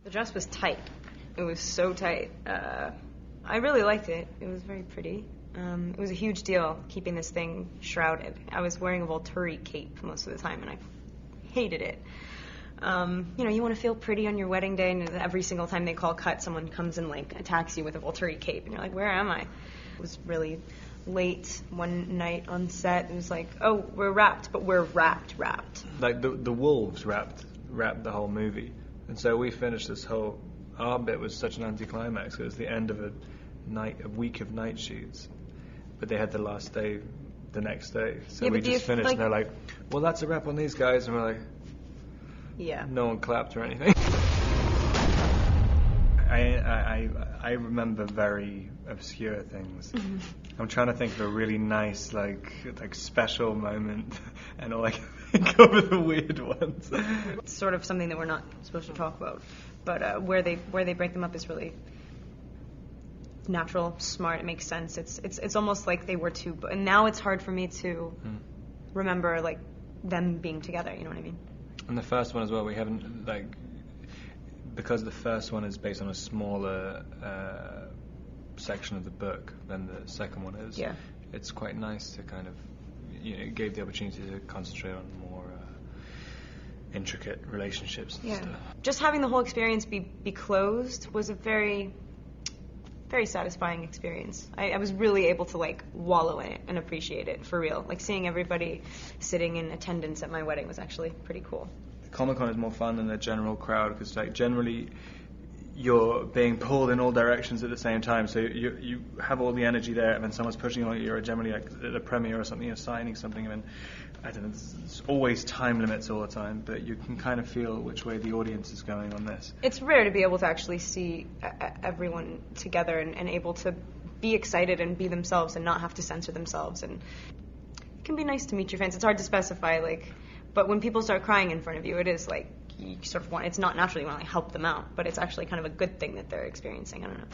The dress was tight. It was so tight. I really liked it. It was very pretty. It was a huge deal keeping this thing shrouded. I was wearing a Volturi cape most of the time, and I hated it. You want to feel pretty on your wedding day, and every single time they call cut, someone comes and, attacks you with a Volturi cape, and you're like, where am I? It was really late one night on set. It was like, oh, we're wrapped, but we're wrapped. Like, the wolves wrapped the whole movie. And so we finished our bit was such an anticlimax. It was the end of a week of night shoots. But they had the last day the next day. So we just finished, and they're like, well, that's a wrap on these guys. And we're like, yeah. No one clapped or anything. I remember very obscure things. Mm-hmm. I'm trying to think of a really nice, like special moment, and all I can think of are the weird ones. It's sort of something that we're not supposed to talk about, but where they break them up is really natural, smart. It makes sense. It's almost like they were two, and now it's hard for me to remember them being together. You know what I mean? And the first one as well, we haven't because the first one is based on a smaller section of the book than the second one is. Yeah. It's quite nice to kind of, it gave the opportunity to concentrate on more intricate relationships and stuff. Just having the whole experience be closed was a very, very satisfying experience. I was really able to wallow in it and appreciate it for real. Seeing everybody sitting in attendance at my wedding was actually pretty cool. Comic-Con is more fun than the general crowd because generally you're being pulled in all directions at the same time, so you have all the energy there, and then someone's pushing on you. You're generally at a premiere or something, you're signing something, and I don't know, there's always time limits all the time, but you can kind of feel which way the audience is going on this. It's rare to be able to actually see everyone together and able to be excited and be themselves and not have to censor themselves, and it can be nice to meet your fans. It's hard to specify, but when people start crying in front of you, it is you sort of want, it's not naturally you want to help them out, but it's actually kind of a good thing that they're experiencing. I don't know.